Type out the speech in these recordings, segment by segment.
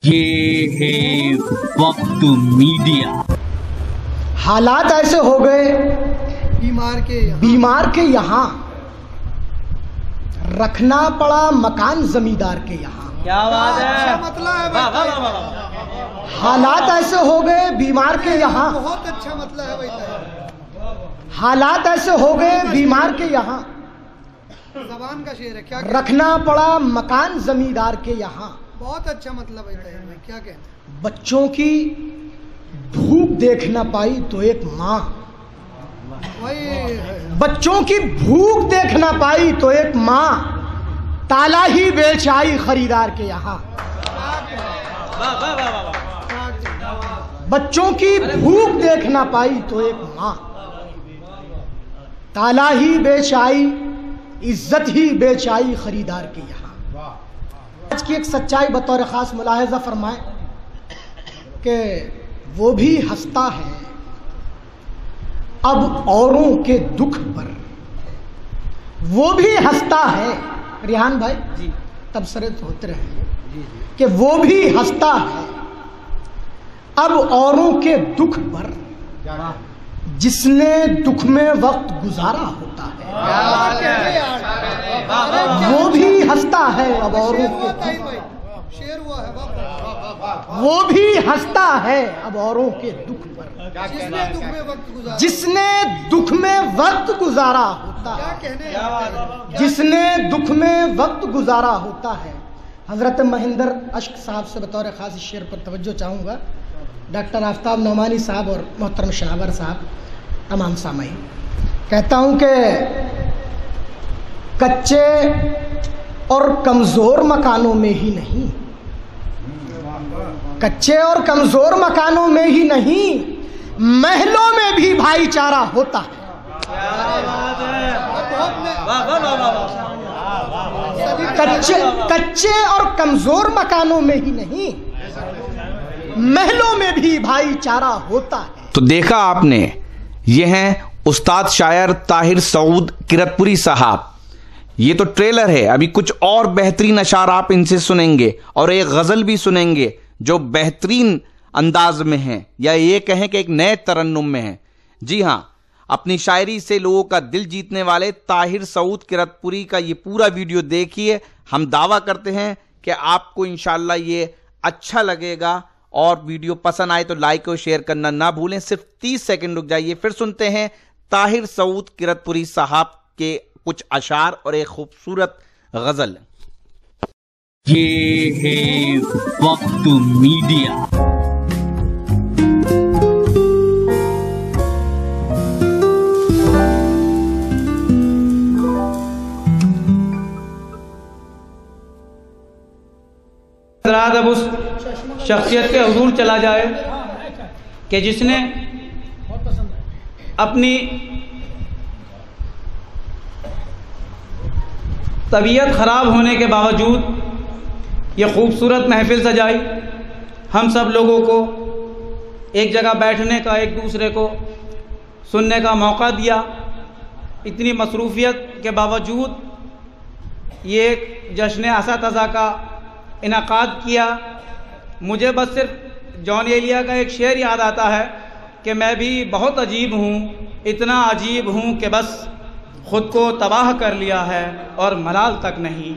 یہ ہے وقت میڈیا۔ حالات ایسے ہو گئے بیمار کے یہاں رکھنا پڑا مکان زمیندار کے یہاں۔ کیا بات ہے، حالات ایسے ہو گئے بیمار کے یہاں، بہت اچھا مطلب ہے بھائی، حالات ایسے ہو گئے بیمار کے یہاں زبان کا شعر ہے، کیا رکھنا پڑا مکان زمیندار کے یہاں۔ بہت اچھا مطلب ہے بھائی، کیا کہتے ہیں؟ بچوں کی بھوک دیکھ نہ پائی تو ایک ماں، بچوں کی بھوک دیکھ نہ پائی تو ایک ماں تالا ہی بیچ آئی خریدار کے یہاں۔ بچوں کی بھوک دیکھ نہ پائی تو ایک ماں تالا ہی بیچ آئی، عزت ہی بیچ آئی خریدار کے یہاں۔ آج کی ایک سچائی بطور خاص ملاحظہ فرمائیں کہ وہ بھی ہنستا ہے اب اوروں کے دکھ پر، وہ بھی ہنستا ہے، ریحان بھائی جی تبصرے ہوتے رہے کہ وہ بھی ہنستا ہے اب اوروں کے دکھ پر، جس نے دکھ میں وقت گزارا ہوتا ہے۔ وہ بھی ہنستا ہے اب اوروں کے شعر ہوا ہے، وہ بھی ہنستا ہے اب اوروں کے دکھ پر، جس نے دکھ میں وقت گزارا، جس نے دکھ میں وقت گزارا ہوتا کیا ہے، کہنے ہیں؟ جس نے دکھ میں وقت گزارا ہوتا ہے۔ حضرت مہندر اشک صاحب سے بطور خاص اس شعر پر توجہ چاہوں گا، ڈاکٹر آفتاب نعمانی صاحب اور محترم شناور صاحب، تمام سامعین، کہتا ہوں کہ کچے اور کمزور مکانوں میں ہی نہیں، کچے اور کمزور مکانوں میں ہی نہیں، محلوں میں بھی بھائی چارہ ہوتا ہے۔ کچے اور کمزور مکانوں میں ہی نہیں، محلوں میں بھی بھائی چارہ ہوتا ہے۔ تو دیکھا آپ نے، یہ ہیں استاد شاعر طاہر سعود کرتپوری صاحب۔ یہ تو ٹریلر ہے، ابھی کچھ اور بہترین اشعار آپ ان سے سنیں گے، اور ایک غزل بھی سنیں گے جو بہترین انداز میں ہیں، یا یہ کہیں کہ ایک نئے ترنم میں ہیں۔ جی ہاں، اپنی شاعری سے لوگوں کا دل جیتنے والے طاہر سعود کرتپوری کا یہ پورا ویڈیو دیکھیے۔ ہم دعویٰ کرتے ہیں کہ آپ کو انشاءاللہ یہ اچھا لگے گا، اور ویڈیو پسند آئے تو لائک اور شیئر کرنا نہ بھولیں۔ صرف 30 سیکنڈ رک جائیے، پھر سنتے ہیں طاہر سعود کرتپوری صاحب کے کچھ اشعار اور ایک خوبصورت غزل۔ یہ ہے وقت میڈیا۔ حضرات، اب اس شخصیت کے حضور چلا جائے کہ جس نے اپنی طبیعت خراب ہونے کے باوجود یہ خوبصورت محفل سجائی، ہم سب لوگوں کو ایک جگہ بیٹھنے کا، ایک دوسرے کو سننے کا موقع دیا۔ اتنی مصروفیت کے باوجود یہ ایک جشن اساتذہ کا انعقاد کیا۔ مجھے بس صرف جان ایلیا کا ایک شعر یاد آتا ہے کہ میں بھی بہت عجیب ہوں، اتنا عجیب ہوں کہ بس خود کو تباہ کر لیا ہے اور ملال تک نہیں۔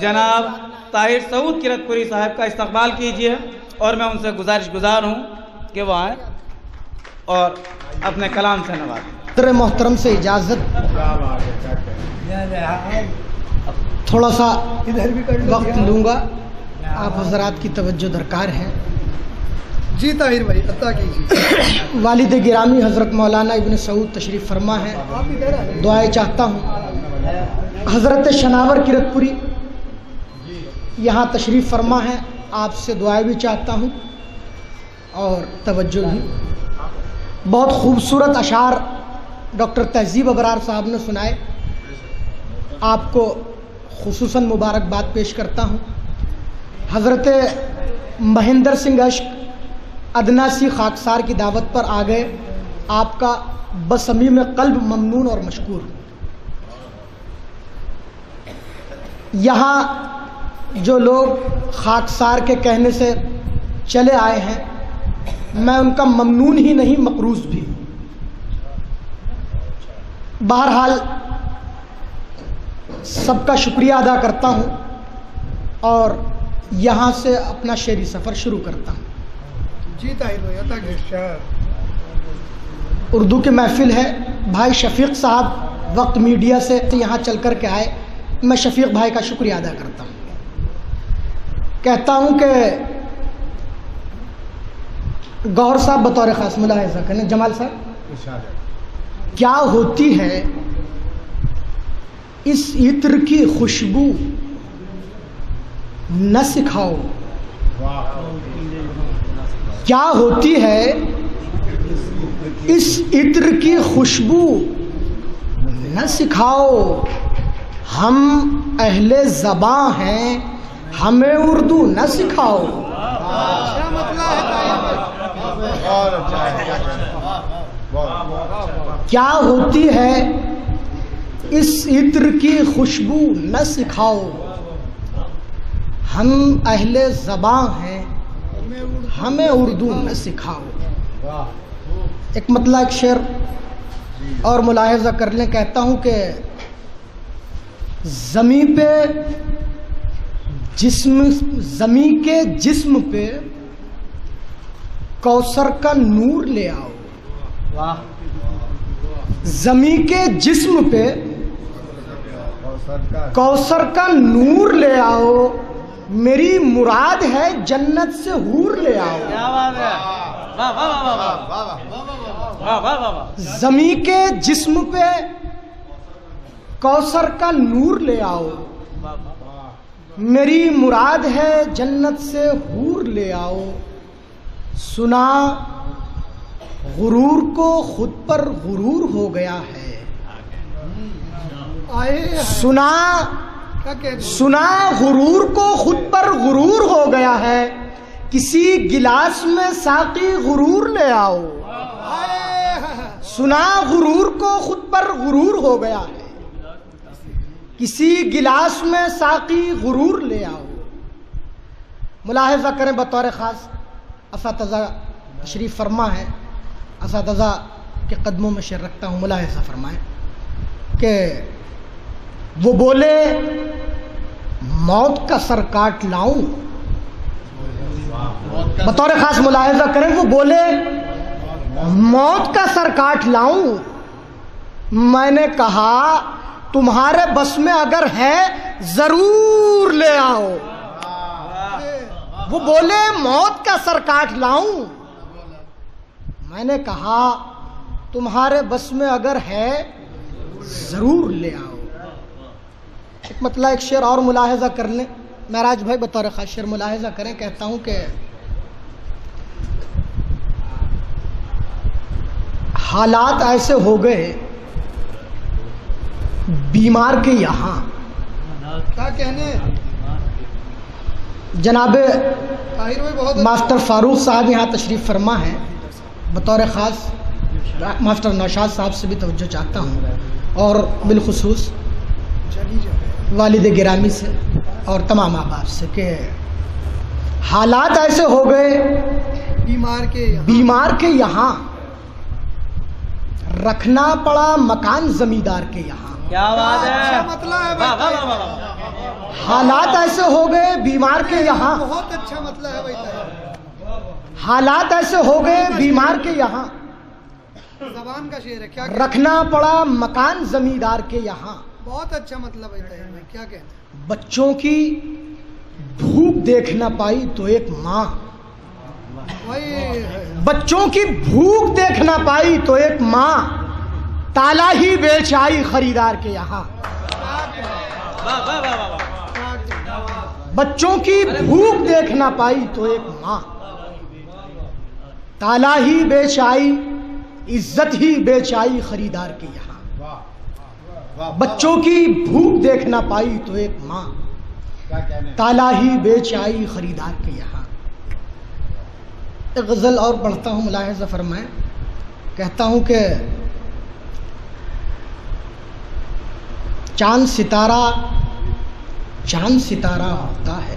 جناب طاہر سعود کرتپوری صاحب کا استقبال کیجیے، اور میں ان سے گزار ہوں کہ وہ آئیں اور اپنے کلام سے نوازیں۔ تیرے محترم سے اجازت، تھوڑا سا وقت لوں گا، آپ حضرات کی توجہ درکار ہے۔ جی طاہر بھائی عطا کیجیے۔ والد گرامی حضرت مولانا ابن سعود تشریف فرما ہے، دعائیں چاہتا ہوں۔ حضرت شناور کرتپوری یہاں تشریف فرما ہے، آپ سے دعائیں بھی چاہتا ہوں اور توجہ بھی۔ بہت خوبصورت اشعار ڈاکٹر تہذیب ابرار صاحب نے سنائے، آپ کو خصوصاً مبارکباد پیش کرتا ہوں۔ حضرت مہندر سنگھ اشک ادناسی خاکسار کی دعوت پر آ گئے، آپ کا بصمیم قلب ممنون اور مشکور۔ یہاں جو لوگ خاکسار کے کہنے سے چلے آئے ہیں، میں ان کا ممنون ہی نہیں مقروض بھی ہوں۔ بہرحال سب کا شکریہ ادا کرتا ہوں اور یہاں سے اپنا شعری سفر شروع کرتا ہوں۔ جی طاہر بھائی عطا کیجیے۔ اردو کی محفل ہے، بھائی شفیق صاحب وقت میڈیا سے یہاں چل کر کے آئے، میں شفیق بھائی کا شکریہ ادا کرتا ہوں۔ کہتا ہوں کہ گوہر صاحب بطور خاص ملاحظہ کریں، جمال صاحب، کیا ہوتی ہے اس عطر کی خوشبو نہ سکھاؤ، کیا ہوتی ہے اس عطر کی خوشبو نہ سکھاؤ، ہم اہل زباں ہیں ہمیں اردو نہ سکھاؤ۔ کیا ہوتی ہے اس عطر کی خوشبو نہ سکھاؤ، ہم اہل زباں ہیں ہمیں اردو نہ سکھاؤ۔ ایک مطلع ایک شعر اور ملاحظہ کر لیں، کہتا ہوں کہ زمین کے جسم پہ کوثر کا نور لے آؤ، زمین کے جسم پہ کوثر کا نور لے آؤ، میری مراد ہے جنت سے حور لے آؤ۔ زمین کے جسم پہ کوثر کا نور لے آؤ، میری مراد ہے جنت سے حور لے آؤ۔ سنا غرور کو خود پر غرور ہو گیا ہے، سنا غرور کو خود پر غرور ہو گیا ہے، کسی گلاس میں ساقی غرور لے آؤ۔ سنا غرور کو خود پر غرور ہو گیا ہے، کسی گلاس میں ساقی غرور لے آؤ۔ ملاحظہ کریں بطور خاص اساتذہ تشریف فرما ہے، اساتذہ کے قدموں میں شعر رکھتا ہوں، ملاحظہ فرمائیں کہ وہ بولے موت کا سر کاٹ لاؤں، بطور خاص ملاحظہ کریں، وہ بولے موت کا سر کاٹ لاؤں، میں نے کہا تمہارے بس میں اگر ہے ضرور لے آؤ۔ وہ بولے موت کا سر کاٹ لاؤں، میں نے کہا تمہارے بس میں اگر ہے ضرور لے آؤ۔ ایک مطلع ایک شعر اور ملاحظہ کر لیں، معراج بھائی بطور خاص شعر ملاحظہ کریں، کہتا ہوں کہ حالات ایسے ہو گئے بیمار کے یہاں، کیا کہنے جناب ماسٹر فاروق صاحب یہاں تشریف فرما ہے، بطور خاص ماسٹر نوشاد صاحب سے بھی توجہ چاہتا ہوں اور بالخصوص والد گرامی سے اور تمام احباب سے کہ حالات ایسے ہو گئے بیمار کے یہاں، رکھنا پڑا مکان زمیندار کے یہاں۔ کیا بات ہے، حالات ایسے ہو گئے بیمار کے یہاں، بہت اچھا مطلب ہے بھائی، حالات ایسے ہو گئے بیمار کے یہاں، زبان کا شعر ہے، کیا رکھنا پڑا مکان زمیندار کے یہاں۔ بہت اچھا مطلب ہے، کیا کہتے بچوں کی بھوک دیکھ نہ پائی تو ایک ماں، بچوں کی بھوک دیکھ نہ پائی تو ایک ماں، تالا ہی بیچ آئی خریدار کے یہاں۔ بچوں کی بھوک دیکھ نہ پائی تو ایک ماں، تالا ہی بیچ آئی، عزت ہی بیچ آئی خریدار کے یہاں۔ بچوں کی بھوک دیکھ نہ پائی تو ایک ماں، تالا ہی بیچ آئی خریدار کے یہاں۔ ایک غزل اور پڑھتا ہوں، ملاحظہ فرمائیں، کہتا ہوں کہ چاند ستارہ ہوتا ہے،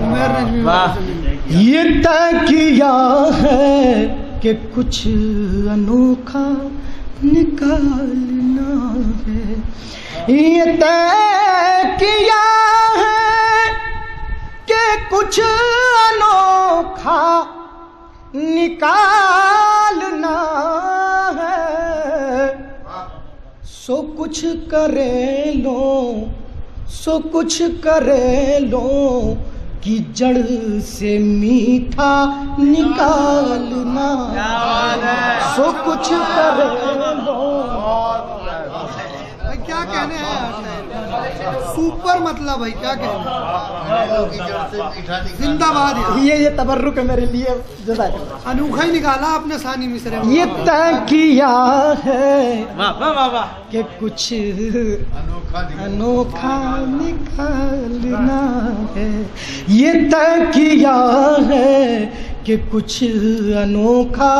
عمیر نجمی یہ طے کیا ہے کہ کچھ انوکھا نکالنا ہے، یہ طے کیا ہے کہ کچھ انوکھا نکالنا ہے، سو کچھ کرے لو، سو کچھ کرے لو کی جڑ سے میٹھا نکالنا، سو کچھ کرے لو۔ بھائی کیا کہنے ہیں سپر مطلب بھائی کیا کہنے ہیں، زندہ باد یہ تبرک ہے میرے لیے، جزاک اللہ۔ انوکھا ہی نکالا آپ نے ثانی مصرے میں۔ یہ طے کیا ہے واہ واہ واہ واہ، کہ کچھ انوکھا نکالنا ہے، یہ طے کیا ہے کہ کچھ انوکھا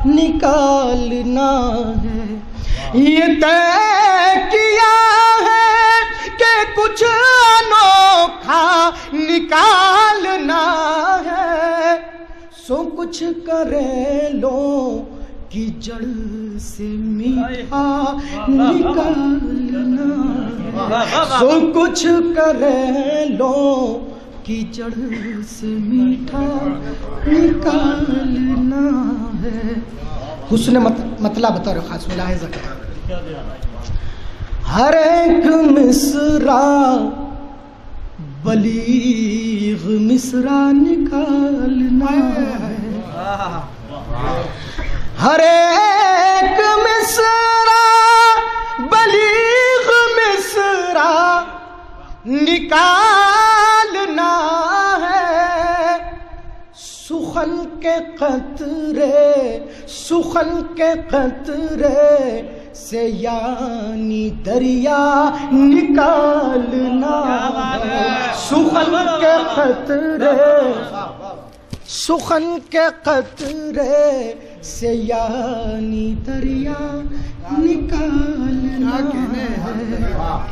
نکالنا ہے، یہ طے کیا ہے کہ کچھ انوکھا نکالنا ہے، سو کچھ کرے لو کی جڑ سے میٹھا نکالنا ہے، سو کچھ کرے لو کی جڑ سے میٹھا نکالنا ہے۔ حسن مطلب بطور خاص ملاحظہ کریں، ہر ایک مصرع بلیغ مصرع نکالنا ہے، ہر ایک مصرع بلیغ مصرع نکالنا ہے، سخن کے قطرے، سخن کے قطرے سے یعنی دریا نکالنا ہے، سخن کے قطرے، سخن کے قطرے سے یعنی دریا نکالنا ہے۔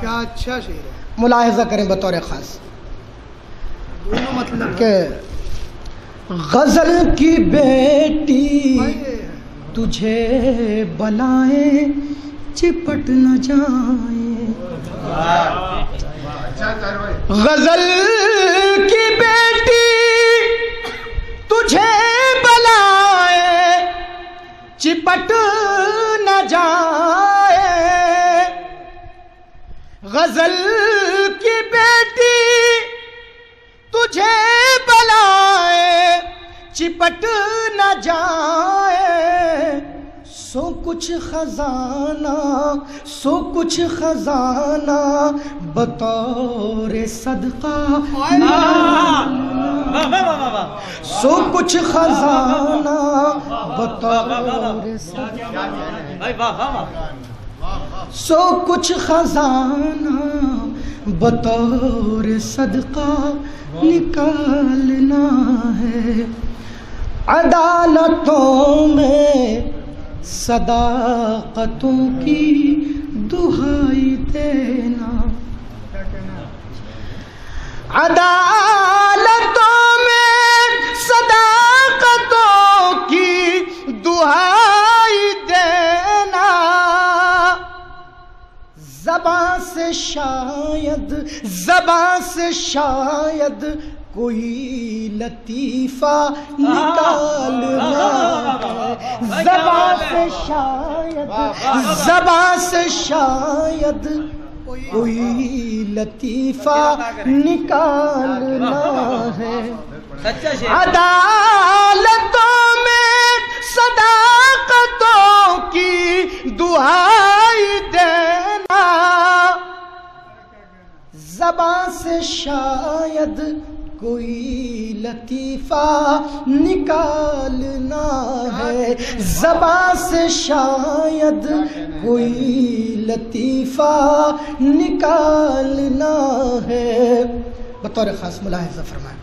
کیا اچھا شعر ہے، ملاحظہ کریں بطور خاص دونوں مطلب کہ غزل کی بیٹی تجھے بلائیں چپٹ نہ جائیں، غزل کی بیٹی تجھے بلائیں چپٹ نہ جائے، غزل کی بیٹی تجھے بلائیں چپٹ نہ جائے، سو کچھ خزانہ، سو کچھ خزانہ بطور صدقہ، سو کچھ خزانہ بطور صدقہ، سو کچھ خزانہ بطور صدقہ نکالنا ہے، عدالتوں میں صداقتوں کی دہائی دینا، عدالتوں میں صداقتوں کی دہائی دینا، زبان سے شاید، زبان سے شاید کوئی لطیفہ نکالنا ہے، زبان سے شاید، زبان سے شاید کوئی لطیفہ نکالنا ہے، عدالتوں میں صداقتوں کی دہائی دینا، زبان سے شاید کوئی لطیفہ نکالنا ہے، زبان سے شاید کوئی لطیفہ نکالنا ہے۔ بطور خاص ملاحظہ فرمائیں،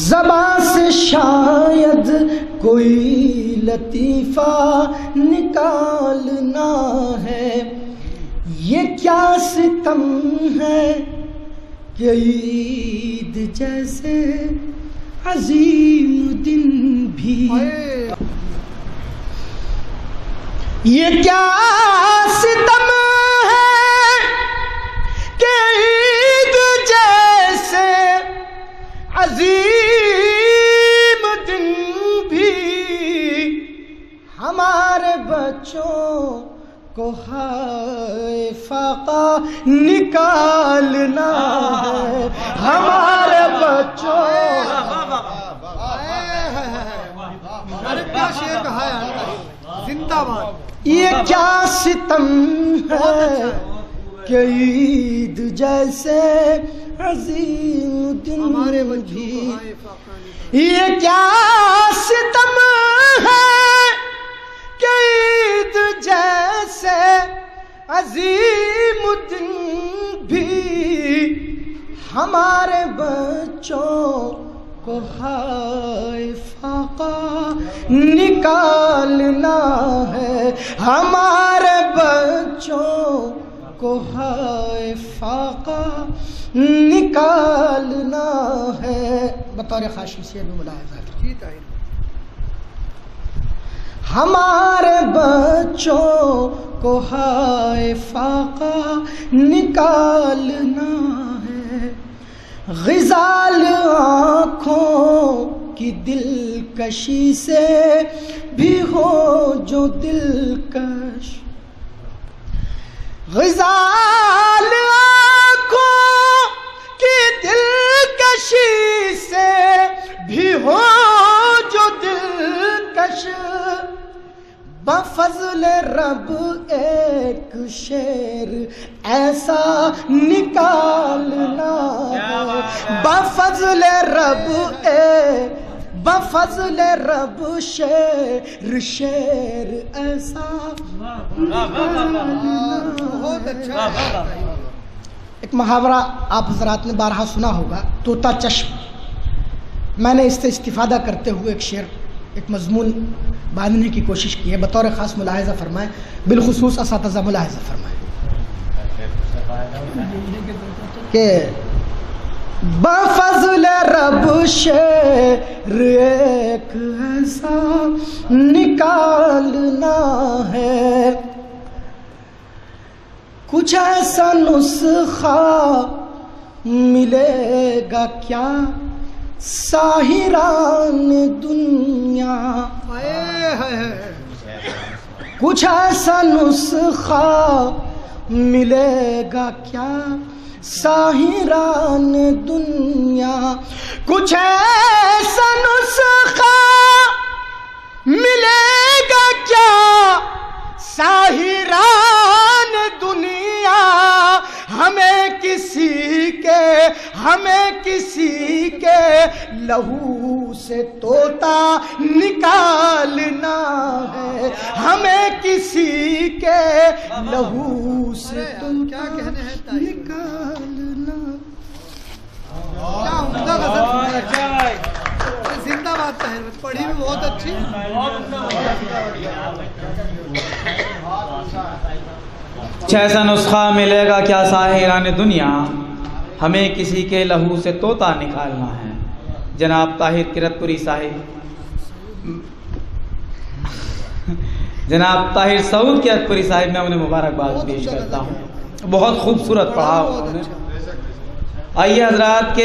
زبان سے شاید کوئی لطیفہ نکالنا ہے، یہ کیا ستم ہے کہ عید جیسے عظیم دن بھی، یہ کیا ستم ہے کہ عید جیسے عظیم دن بھی ہمارے بچوں کو ہائے فاقہ نکالنا ہے، ہمارے بچوں کیا شعر کہا ہے، زندہ باد۔ یہ کیا ستم ہے کہ عید جیسے عظیم دن ہمارے بچوں بھی، کو ہائے فاقہ یہ کیا ستم ہے کہ عید جیسے عظیم دن بھی ہمارے بچوں کو ہائے فاقہ نکالنا ہے، ہمارے بچوں کو ہائے فاقہ نکالنا ہے۔ بطور خاشی سے بھی ملاحظہ جی طاہر، ہمارے بچوں کو ہائے فاقہ نکالنا ہے، غزال آنکھوں کی دلکشی سے بھی ہو جو دلکش، غزال آنکھوں کی دلکشی سے بھی ہو جو دلکش، بفضل رب ایک شعر ایسا نکالنا ہے، بفضل رب بفضل رب شعر ایسا بہت اچھا ہے۔ ایک محاورہ آپ حضرات نے بارہا سنا ہوگا، طوطا چشم۔ میں نے اس سے استفادہ کرتے ہوئے ایک شعر، ایک مضمون باندھنے کی کوشش کی ہے، بطور خاص ملاحظہ فرمائیں، بالخصوص اساتذہ ملاحظہ فرمائیں کہ بفضل رب شعر ایک ایسا نکالنا ہے، کچھ ایسا نسخہ ملے گا کیا ساحران دنیا، کچھ ایسا نسخہ ملے گا کیا ساحران دنیا، کچھ ایسا نسخہ ملے گا کیا ساحران دنیا، ہمیں کسی کے لہو سے طوطا نکالنا ہے، ہمیں کسی کے لہو سے کیا کہنے ہیں طاہر، نکالنا۔ کیا عمدہ غزل، زندہ باد طاہر، پڑھی بھی بہت اچھی۔ ایسا نسخہ ملے گا کیا ساحران دنیا، ہمیں کسی کے لہو سے طوطا نکالنا ہے۔ جناب طاہر کرت پوری صاحب، جناب طاہر سعود کرت پوری صاحب، میں انہیں مبارکباد پیش کرتا ہوں، بہت خوبصورت پڑھا انہوں نے۔ آئیے حضرات کے